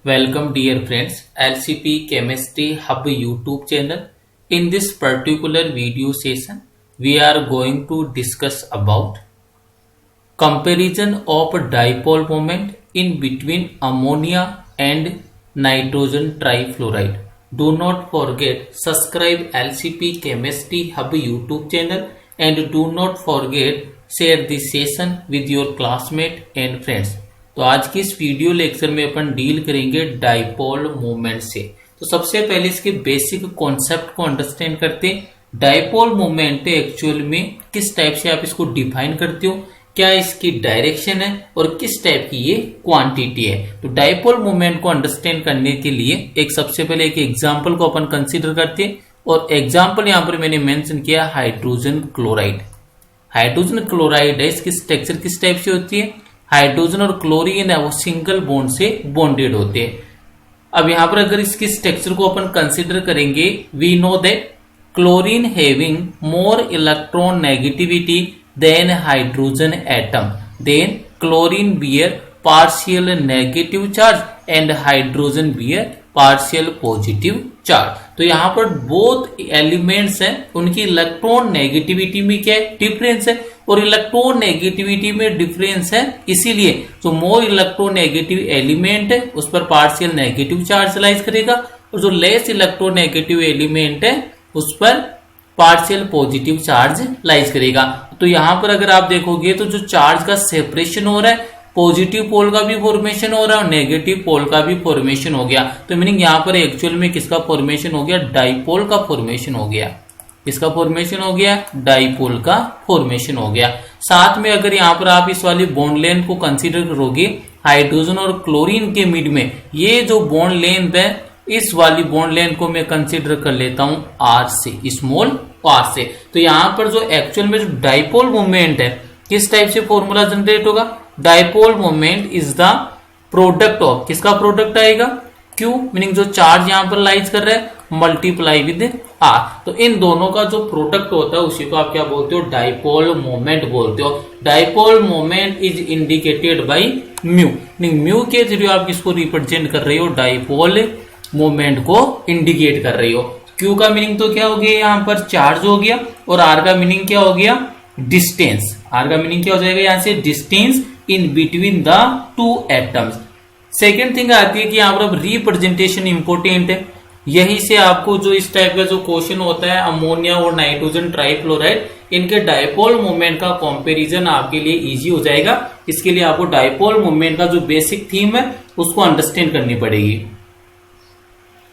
Welcome dear friends, LCP Chemistry Hub YouTube channel. In this particular video session, we are going to discuss about comparison of dipole moment in between ammonia and nitrogen trifluoride. Do not forget subscribe LCP Chemistry Hub YouTube channel and do not forget share this session with your classmate and friends. तो आज की इस video lecture में अपन deal करेंगे dipole movement से। तो सबसे पहले इसके बेसिक कॉन्सेप्ट को अंडरस्टैंड करते हैं। डाइपोल मूवमेंट एक्चुअल में किस टाइप से आप इसको डिफाइन करते हो, क्या इसकी डायरेक्शन है और किस टाइप की ये क्वांटिटी है। तो डाइपोल मूवमेंट को अंडरस्टैंड करने के लिए एक सबसे पहले एक एग्जाम्पल को अपन कंसिडर करते हैं और एग्जाम्पल यहाँ पर मैंने मेंशन किया हाइड्रोजन क्लोराइड। हाइड्रोजन क्लोराइड है, इसकी स्ट्रक्चर किस टाइप से होती है, हाइड्रोजन और क्लोरीन है वो सिंगल बॉन्ड से बॉन्डेड होते हैं। अब यहां पर अगर इसकी स्ट्रक्चर को अपन कंसीडर करेंगे, we know that chlorine having more electron negativity than hydrogen atom, then chlorine bear partial negative charge and hydrogen bear partial positive charge. तो यहां पर बोथ एलिमेंट्स हैं, उनकी इलेक्ट्रॉन नेगेटिविटी में क्या है, डिफरेंस है और इलेक्ट्रॉन नेगेटिविटी में डिफरेंस है, इसीलिए जो मोर इलेक्ट्रोनेगेटिव एलिमेंट है उस पर पार्शियल नेगेटिव चार्ज लाइज करेगा और जो लेस इलेक्ट्रोनेगेटिव एलिमेंट है उस पर पार्शियल पॉजिटिव चार्ज लाइज करेगा। तो यहां पर अगर आप देखोगे तो जो चार्ज का सेपरेशन हो रहा है, पॉजिटिव पोल का भी फॉर्मेशन हो रहा है और नेगेटिव पोल का भी फॉर्मेशन हो गया। तो मीनिंग यहां पर एक्चुअल में किसका फॉर्मेशन हो गया, डाइपोल का फॉर्मेशन हो गया। इसका फॉर्मेशन हो गया, डाइपोल का फॉर्मेशन हो गया। साथ में अगर यहाँ पर आप इस वाली बॉन्ड लेंथ को कंसीडर करोगे, हाइड्रोजन और क्लोरीन के मिड में ये जो बॉन्ड लेंथ है, इस वाली बॉन्ड लेंथ को मैं कंसीडर कर लेता हूं आर से, स्मॉल आर से। तो यहाँ पर जो एक्चुअल में जो डाइपोल मोमेंट है किस टाइप से फॉर्मूला जनरेट होगा, dipole moment is the product of, किसका प्रोडक्ट आएगा, क्यू मीनिंग जो चार्ज यहाँ पर लाइज कर रहा है मल्टीप्लाई विद आर। तो इन दोनों का जो प्रोडक्ट होता है उसी को आप क्या बोलते हो, डाइपोल मोमेंट बोलते हो। Dipole moment is indicated by mu, mu के थ्रू आप किसको रिप्रेजेंट कर रही हो, डाइपोल मोमेंट को इंडिकेट कर रही हो। क्यू का मीनिंग तो क्या हो गया, यहाँ पर चार्ज हो गया और आर का मीनिंग क्या हो गया, डिस्टेंस। आर का मीनिंग क्या हो जाएगा यहाँ से, distance in between the two atoms. Second thing आती है कि यहाँ पर अब रिप्रेजेंटेशन इंपोर्टेंट है। यही से आपको जो इस टाइप का जो क्वेश्चन होता है अमोनिया और नाइट्रोजन ट्राइफ्लोराइड, इनके डाइपोल मोमेंट का कंपैरिजन आपके लिए इजी हो जाएगा। इसके लिए आपको डाइपोल मोमेंट का जो बेसिक थीम है उसको अंडरस्टैंड करनी पड़ेगी।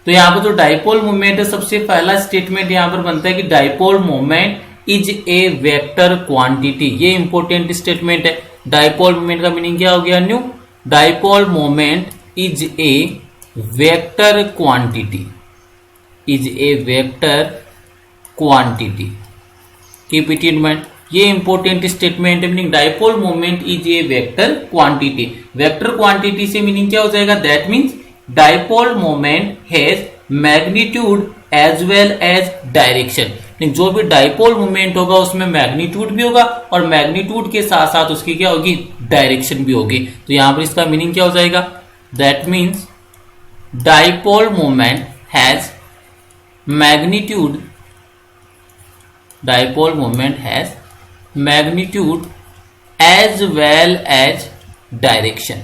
तो यहाँ पर जो डाइपोल मोमेंट है, सबसे पहला स्टेटमेंट यहाँ पर बनता है कि dipole moment is a vector quantity. ये इंपॉर्टेंट स्टेटमेंट है। डाइपोल मोमेंट का मीनिंग क्या हो गया, new dipole moment is a vector quantity, is a vector quantity, keep it in mind. ये इंपॉर्टेंट स्टेटमेंट है, meaning dipole moment is a vector quantity. Vector quantity से meaning क्या हो जाएगा, that means dipole moment has magnitude as well as direction. जो भी dipole moment होगा उसमें मैग्नीट्यूड भी होगा और मैग्नीट्यूड के साथ साथ उसकी क्या होगी, डायरेक्शन भी होगी। तो यहां पर इसका मीनिंग क्या हो जाएगा, that means dipole moment has magnitude, dipole moment has magnitude as well as direction.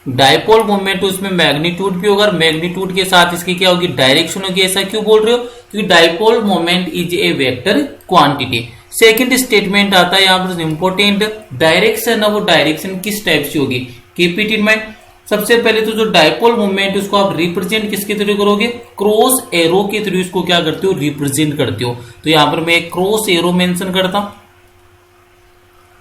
Dipole moment उसमें मैग्नीट्यूड भी होगा और मैग्नीट्यूड के साथ इसकी क्या होगी, डायरेक्शन होगी। ऐसा क्यों बोल रहे हो, क्योंकि dipole moment is a vector quantity. Second statement आता है यहाँ पर इंपॉर्टेंट, डायरेक्शन है वो डायरेक्शन किस टाइप से होगी, कीप इट इन माइंड। सबसे पहले तो जो डाइपोल मोमेंट उसको आप रिप्रेजेंट किसके थ्रू करोगे, क्रॉस एरो के थ्रू इसको क्या करते हो, रिप्रेजेंट करते हो। तो यहां पर मैं एक क्रॉस एरो मेंशन करता हूं।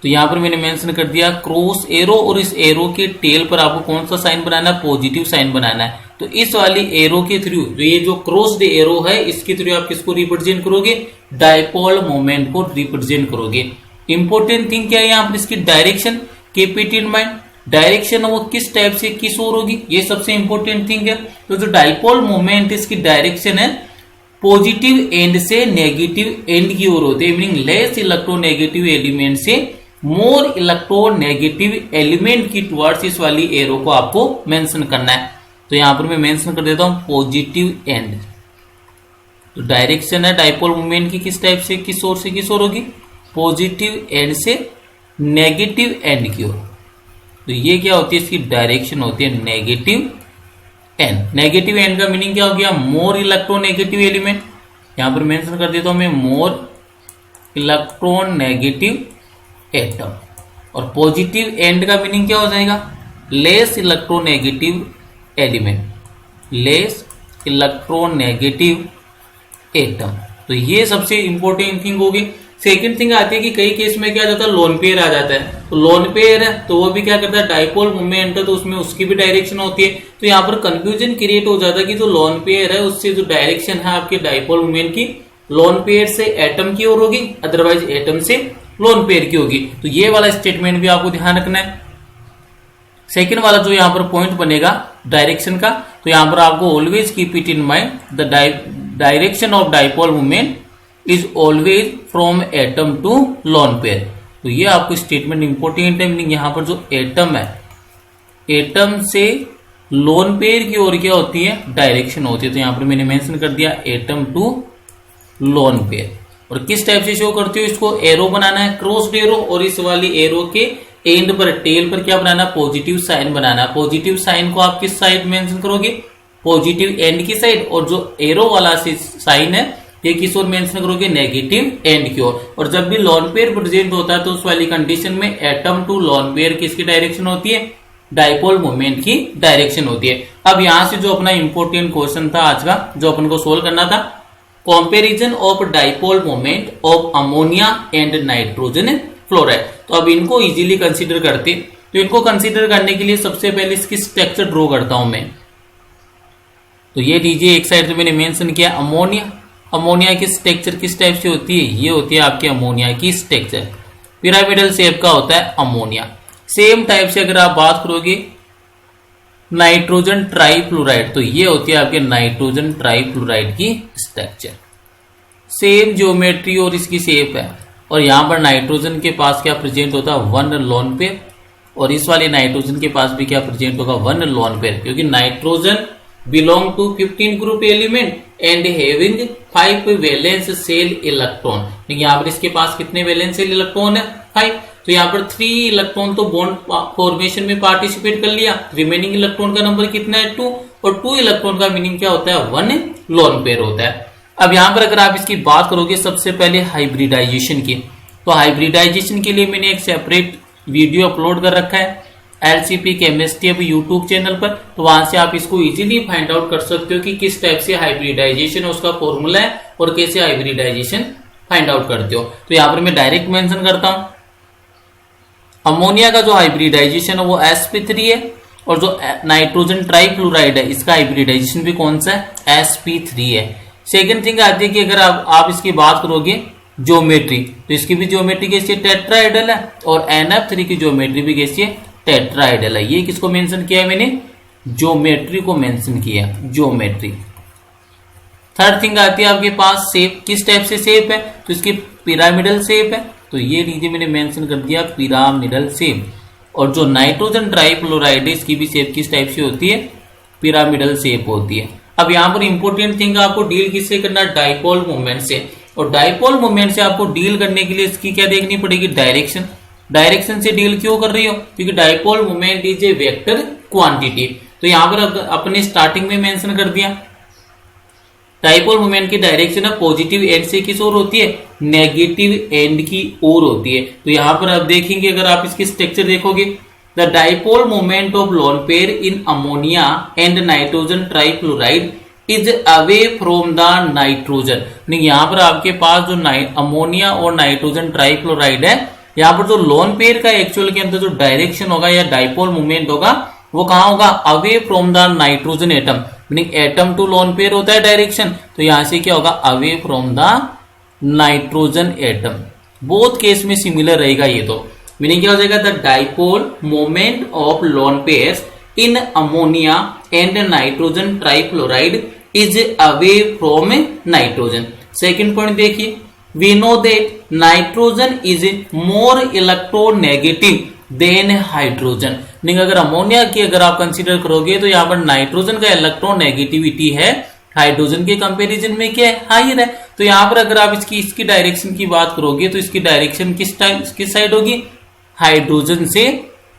तो यहां पर मैंने मेंशन कर दिया क्रॉस एरो और इस एरो के टेल पर आपको कौन सा साइन बनाना है, पॉजिटिव साइन बनाना है। तो इस वाली एरो के थ्रू, ये जो क्रॉस्ड एरो है इसके थ्रू आप किसको रिप्रेजेंट करोगे, डाइपोल मोमेंट को रिप्रेजेंट करोगे। इंपॉर्टेंट थिंग क्या है यहाँ पर, इसकी direction, keep it in mind. Direction वो किस टाइप से किस ओर होगी, ये सबसे इंपॉर्टेंट थिंग है। तो जो डाइपोल मोमेंट इसकी डायरेक्शन है पॉजिटिव एंड से नेगेटिव एंड की ओर होते हैं, मीनिंग लेस इलेक्ट्रोनेगेटिव एलिमेंट से मोर इलेक्ट्रोनेगेटिव एलिमेंट की टुवर्ड्स इस वाली एरो को आपको मेंशन करना है। तो यहां पर मैं मेंशन कर देता हूं पॉजिटिव एंड। तो डायरेक्शन है डाइपोल मोमेंट की किस टाइप से, किस ओर से किस ओर होगी, पॉजिटिव एंड से नेगेटिव एंड की ओर। तो ये क्या होती है, इसकी डायरेक्शन होती है नेगेटिव एंड। नेगेटिव एंड का मीनिंग क्या हो गया, मोर इलेक्ट्रोनेगेटिव एलिमेंट। यहां पर मेंशन कर देता हूं मैं मोर इलेक्ट्रोनेगेटिव एटम। और पॉजिटिव एंड का मीनिंग क्या हो जाएगा, less electronegative element, less electronegative atom. तो ये सबसे इंपॉर्टेंट थिंग होगी। सेकंड थिंग आती है कि कई केस में क्या जाता है, लोन पेयर आ जाता है। तो लोन पेयर है तो वो भी क्या करता है, डाइपोल मूवमेंट है तो उसमें उसकी भी डायरेक्शन होती है। तो यहाँ पर कंफ्यूजन क्रिएट हो जाता है कि जो लोन पेयर है उससे जो डायरेक्शन है आपके डाइपोल मूवमेंट की, लोन पेयर से एटम की ओर होगी, अदरवाइज एटम से लोन पेयर की होगी। तो ये वाला स्टेटमेंट भी आपको ध्यान रखना है। सेकेंड वाला जो यहाँ पर पॉइंट बनेगा डायरेक्शन का, तो यहाँ पर आपको always keep it in mind, the direction of dipole movement is always from atom to lone pair. तो ये आपको स्टेटमेंट इंपॉर्टेंट है। मीनिंग यहाँ पर जो एटम है, एटम से लोन पेयर की ओर क्या होती है, डायरेक्शन होती है। तो यहाँ पर मैंने मेंशन कर दिया एटम टू लोन पेयर। और किस टाइप से शो करती हो, इसको एरो बनाना है, क्रॉस्ड एरो, और इस वाली एरो के एंड पर, टेल पर क्या बनाना, पॉजिटिव साइन बनाना। पॉजिटिव साइन को आप किस साइड मेंशन करोगे, पॉजिटिव एंड की साइड, और जो एरो वाला साइन है ये किस ओर मेंशन करोगे, नेगेटिव एंड की ओर। और जब भी लोन पेयर प्रेजेंट होता है तो उस वाली कंडीशन में एटम टू लोन पेयर किसकी डायरेक्शन होती है, डाइपोल मोमेंट की डायरेक्शन होती है। अब यहां से जो अपना इंपॉर्टेंट क्वेश्चन था आज का, जो अपन को सोल्व करना था, comparison of dipole moment of ammonia and nitrogen fluoride. तो अब इनको इजीली कंसीडर करते, तो इनको कंसीडर करने के लिए सबसे पहले इसकी स्ट्रक्चर ड्रॉ करता हूं मैं। तो ये लीजिए, एक साइड से मैंने मेंशन किया अमोनिया। अमोनिया की स्ट्रक्चर किस टाइप से होती है, ये होती है आपके अमोनिया की स्ट्रक्चर, पिरामिडल शेप का होता है अमोनिया। सेम टाइप से अगर आप बात करोगे नाइट्रोजन ट्राईफ्लोराइड, तो ये होती है आपके नाइट्रोजन ट्राईफ्लोराइड की स्ट्रक्चर। सेम ज्योमेट्री और इसकी शेप है। और यहां पर नाइट्रोजन के पास क्या प्रेजेंट होता है, वन लोन पेयर, और इस वाले नाइट्रोजन के पास भी क्या प्रेजेंट होगा, वन लोन पेयर, क्योंकि nitrogen belong to 15 group element and having 5 valence shell electron. यहाँ पर इसके पास कितने वैलेंस सेल इलेक्ट्रॉन है, 5। तो यहाँ पर 3 इलेक्ट्रॉन तो बॉन्ड फॉर्मेशन में पार्टिसिपेट कर लिया, रिमेनिंग इलेक्ट्रॉन का नंबर कितना है, 2, और 2 इलेक्ट्रॉन का मीनिंग क्या होता है, 1 लोन पेयर होता है। अब यहाँ पर अगर आप इसकी बात करोगे सबसे पहले हाइब्रिडाइजेशन की, तो हाइब्रिडाइजेशन के लिए मैंने एक सेपरेट वीडियो अपलोड कर रखा है एलसीपी केमिस्ट्री अब यूट्यूब चैनल पर। तो वहां से आप इसको इजीली फाइंड आउट कर सकते हो कि किस टाइप से हाइब्रिडाइजेशन है, उसका फॉर्मूला है, और कैसे हाइब्रिडाइजेशन फाइंड आउट करते हो। तो यहां पर मैं डायरेक्ट मेंशन करता हूं, अमोनिया का जो हाइब्रिडाइजेशन है वो sp3 है, और जो नाइट्रोजन ट्राईफ्लोराइड है इसका हाइब्रिडाइजेशन भी कौन सा है, sp3 है। सेकेंड थिंग आती है कि अगर आप इसकी बात करोगे ज्योमेट्री, तो इसकी भी ज्योमेट्री कैसी है, टेट्राहेड्रल है, और NF3 की ज्योमेट्री भी कैसी है, टेट्राहेड्रल है। ये किसको मेंशन किया है मैंने, ज्योमेट्री को मेंशन किया, ज्योमेट्री। थर्ड थिंग आती है आपके पास शेप, किस टाइप से शेप है, तो इसकी पिरामिडल शेप है। तो ये लीजिए मैंने मेंशन कर दिया पिरामिडल शेप। और जो नाइट्रोजन ट्राईफ्लोराइड है इसकी भी शेप किस टाइप से होती है, पिरामिडल शेप होती है। अब यहाँ पर इंपॉर्टेंट थिंग आपको डील किससे करना, डाइपोल मोमेंट से। और डाइपोल मोमेंट से आपको डील करने के लिए इसकी क्या देखनी पड़ेगी, डायरेक्शन। डायरेक्शन से डील क्यों कर रही हो, क्योंकि dipole moment is a vector quantity. तो यहां पर अपने स्टार्टिंग में मेंशन कर दिया, डाइपोल मोमेंट की डायरेक्शन है पॉजिटिव एंड से किस ओर होती है, नेगेटिव एंड की ओर होती है। तो यहां पर आप देखेंगे, अगर आप इसकी स्ट्रक्चर देखोगे, the dipole moment of lone pair in ammonia and nitrogen trifluoride is away from the nitrogen. यहाँ पर आपके पास जो अमोनिया और नाइट्रोजन ट्राईफ्लोराइड है, यहाँ पर जो लोन पेयर का एक्चुअल के अंदर जो डायरेक्शन होगा या डाइपोल मूवमेंट होगा वो कहां होगा, away from the nitrogen atom. Meaning atom to lone pair होता है डायरेक्शन, तो यहां से क्या होगा, away from the nitrogen atom. Both case में सिमिलर रहेगा ये। तो मीनिंग क्या हो जाएगा, the dipole moment of lone pairs in ammonia and nitrogen trifluoride is away from nitrogen. Second point देखिए, we know that nitrogen is more electronegative than hydrogen. नहीं, अगर अमोनिया की अगर आप कंसीडर करोगे तो यहाँ पर नाइट्रोजन का इलेक्ट्रॉन नेगेटिविटी है हाइड्रोजन के कंपैरिजन में क्या है, हायर है। तो यहाँ पर अगर आप इसकी डायरेक्शन की बात करोगे तो इसकी डायरेक्शन किस साइड होगी, हाइड्रोजन से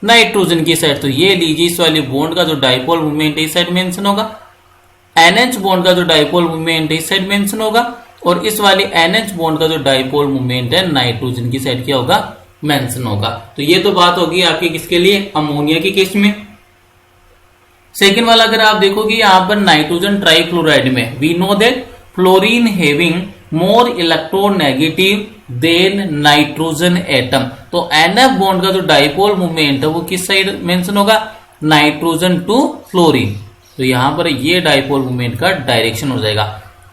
नाइट्रोजन की साइड। तो ये लीजिए, इस वाले बॉन्ड का जो डाइपोल मूवमेंट है इस साइड मेंशन होगा, NH बॉन्ड का जो डाइपोल मूवमेंट है इस साइड मेंशन होगा, और इस वाले NH बॉन्ड का जो डाइपोल मूवमेंट है नाइट्रोजन की साइड क्या होगा, मेंशन होगा। तो ये तो बात होगी आपकी किसके लिए, अमोनिया के केस में। सेकेंड वाला अगर आप देखोगे यहां पर नाइट्रोजन ट्राइक्लोराइड में we know that fluorine having more electronegative than nitrogen atom. तो NF बॉन्ड का जो डाइपोल मूवमेंट है वो किस साइड मेंशन होगा, नाइट्रोजन टू फ्लोरीन। तो यहां पर ये डाइपोल मूवमेंट का डायरेक्शन हो जाएगा।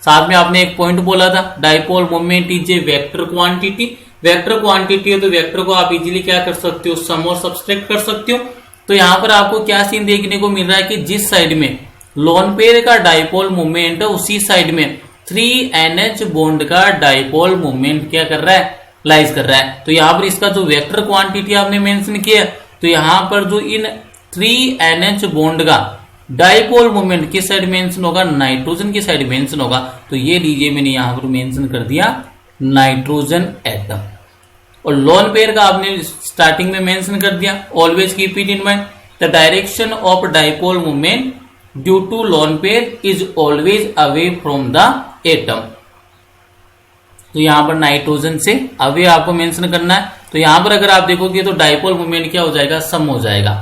साथ में आपने एक पॉइंट बोला था, dipole movement is a vector quantity. Vector quantity है तो वेक्टर को आप इजीली क्या कर सकते हो, सम और सब्सट्रैक्ट कर सकते हो। तो यहां पर आपको क्या सीन देखने को मिल रहा है कि जिस साइड में लोन पेयर का डाइपोल मूवमेंट है उसी साइड में 3NH बॉन्ड का डाइपोल मूवमेंट क्या कर रहा है, लाइज कर रहा है। तो यहां पर इसका जो वेक्टर क्वांटिटी आपने मेंशन किया, तो यहां पर जो इन 3NH बॉन्ड का डाइपोल मूवमेंट किस साइड मेंशन होगा, नाइट्रोजन की साइड मेंशन होगा। तो ये लीजिए मैंने यहां पर मेंशन कर दिया नाइट्रोजन एटम, और लोन पेयर का आपने स्टार्टिंग में मेंशन कर दिया। Always keep it in mind, the direction of dipole movement due to lone pair is always away from the atom. तो यहां पर नाइट्रोजन से अवे आपको मेंशन करना है। तो यहां पर अगर आप देखोगे तो डाइपोल मूवमेंट क्या हो जाएगा, सम हो जाएगा,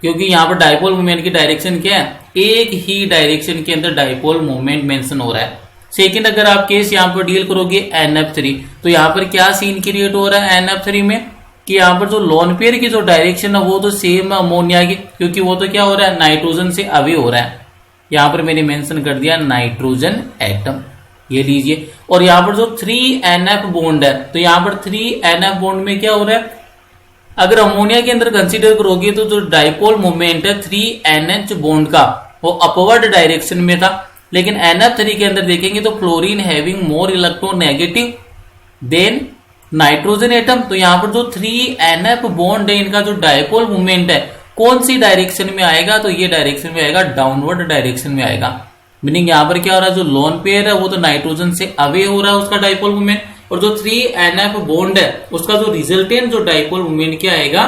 क्योंकि यहां पर डाइपोल मूवमेंट की डायरेक्शन क्या है, एक ही डायरेक्शन के अंदर डाइपोल मूवमेंट मेंशन हो रहा है। सेकंड अगर आप केस यहां पर डील करोगे NF3, तो यहां पर क्या सीन क्रिएट हो रहा है NF3 में कि यहां पर जो लोन पेयर की जो डायरेक्शन है वो तो सेम है अमोनिया की, क्योंकि वो तो क्या हो रहा है, नाइट्रोजन से अवे हो रहा है। यहां पर मैंने मेंशन कर दिया नाइट्रोजन एटम, ये लीजिए। और यहां पर जो 3NF बॉन्ड है, तो यहां पर 3NF बॉन्ड में क्या हो रहा है, अगर अमोनिया के अंदर कंसीडर करोगे तो जो डाइपोल मूवमेंट है 3NH बॉन्ड का वो अपवर्ड डायरेक्शन में था, लेकिन NF3 के अंदर देखेंगे तो fluorine having more electronegative than nitrogen atom. तो यहां पर जो 3NF बॉन्ड है इनका जो डाइपोल मूवमेंट है कौन सी डायरेक्शन में आएगा, तो ये डायरेक्शन में आएगा, डाउनवर्ड डायरेक्शन में आएगा। मीनिंग यहां पर क्या हो रहा है, जो लोन पेयर है वो तो नाइट्रोजन से अवे हो रहा है उसका डाइपोल मूवमेंट, और जो 3NF बॉन्ड है उसका जो रिजल्टेंट जो डाइपोल मूवमेंट क्या आएगा,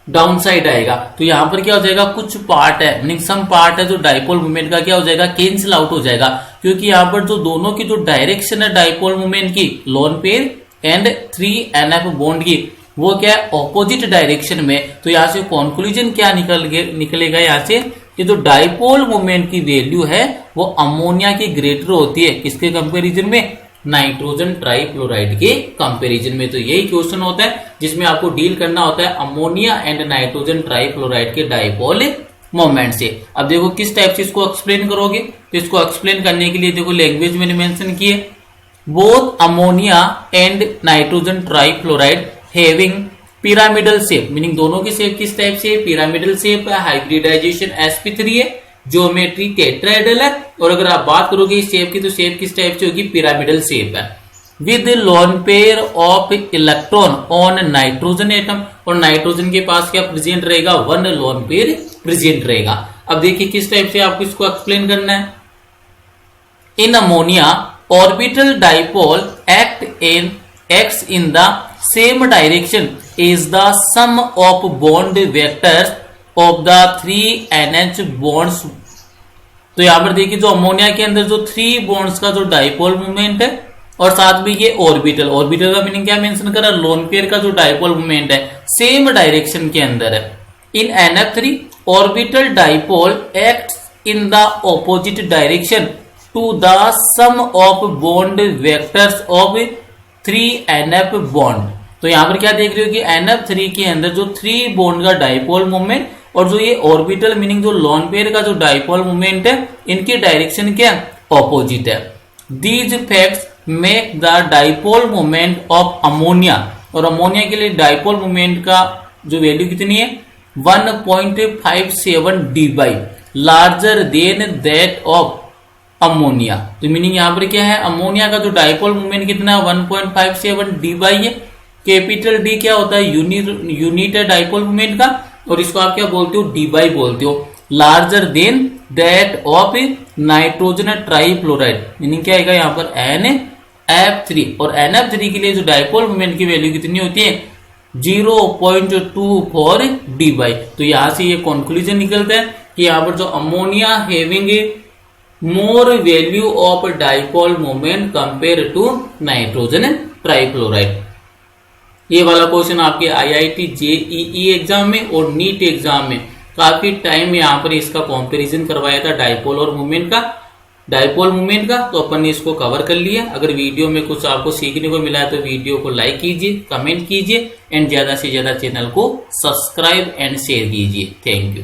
डाउन साइड आएगा। तो यहां पर क्या हो जाएगा, कुछ पार्ट है, मीनिंग सम पार्ट है जो डाइपोल मूवमेंट का क्या हो जाएगा, कैंसिल आउट हो जाएगा, क्योंकि यहां पर जो दोनों की जो डायरेक्शन है डाइपोल मूवमेंट की, lone pair and 3NF bond की, वो क्या है, ऑपोजिट डायरेक्शन में। तो यहां से कंक्लूजन क्या निकलेगा यहां से कि जो डाइपोल मूवमेंट की वैल्यू है वो अमोनिया की ग्रेटर होती है, किसके कंपेरिजन में, नाइट्रोजन ट्राइक्लोराइड के कंपैरिजन में। तो यही क्वेश्चन होता है जिसमें आपको डील करना होता है अमोनिया एंड नाइट्रोजन ट्राइक्लोराइड के डाइपोल मोमेंट से। अब देखो किस टाइप से इसको एक्सप्लेन करोगे, तो इसको एक्सप्लेन करने के लिए देखो लैंग्वेज मैंने मेंशन की है, both ammonia and nitrogen trichloride having pyramidal shape, meaning दोनों की शेप किस टाइप से, पिरामिडल शेप है, हाइब्रिडाइजेशन sp3 है, ज्योमेट्री टेट्राहेड्रल है, और अगर आप बात करोगे इस शेप की तो शेप किस टाइप से होगी, पिरामिडल शेप है, with lone pair of electron on nitrogen atom, और नाइट्रोजन के पास क्या प्रेजेंट रहेगा, 1 लोन पेयर प्रेजेंट रहेगा। अब देखिए किस टाइप से आपको इसको एक्सप्लेन करना है। In ammonia orbital dipole acts in the same direction is the sum of bond vectors of the 3NH bonds। तो यहां पर देखिए जो अमोनिया के अंदर जो 3 बॉन्ड्स का जो डाइपोल मूवमेंट है, और साथ में ये ऑर्बिटल का मीनिंग क्या मेंशन करा, लोन पेयर का जो डाइपोल मूवमेंट है सेम डायरेक्शन के अंदर है। In NF3 orbital dipole acts in the opposite direction to the sum of bond vectors of 3NF bond. तो यहां पर क्या देख रहे हो कि NF3 के अंदर जो 3 बॉन्ड का डाइपोल मूवमेंट और जो ये ऑर्बिटल मीनिंग जो लोन पेयर का जो डाइपोल मूवमेंट है, इनकी डायरेक्शन क्या ऑपोजिट है। These facts make the dipole movement of ammonia, और अमोनिया के लिए डाइपोल मूवमेंट का जो वैल्यू कितनी है, 1.57 dBi larger than that of ammonia. तो मीनिंग यहां पर क्या है, अमोनिया का जो डाइपोल मूवमेंट कितना है, 1.57 dBi है, कैपिटल डी क्या होता है, यूनिट है डाइपोल मोमेंट का, और इसको आप क्या बोलते हो, डी बाई बोलते हो, larger than that of nitrogen trifluoride, meaning क्या आएगा यहाँ पर NF3, और NF3 के लिए जो डाइपोल मोमेंट की वैल्यू कितनी होती है 0.24 डी बाई। तो यहां से ये कंक्लूजन निकलता है कि यहाँ पर जो ammonia having more value of dipole moment compare to nitrogen trifluoride. ये वाला क्वेश्चन आपके IIT JEE एग्जाम में और नीट एग्जाम में काफी टाइम यहाँ पर इसका कंपैरिजन करवाया था डाइपोल और मोमेंट का, डाइपोल मोमेंट का। तो अपन ने इसको कवर कर लिया। अगर वीडियो में कुछ आपको सीखने को मिला है तो वीडियो को लाइक कीजिए, कमेंट कीजिए एंड ज्यादा से ज्यादा चैनल को सब्सक्राइब एंड शेयर कीजिए। Thank you.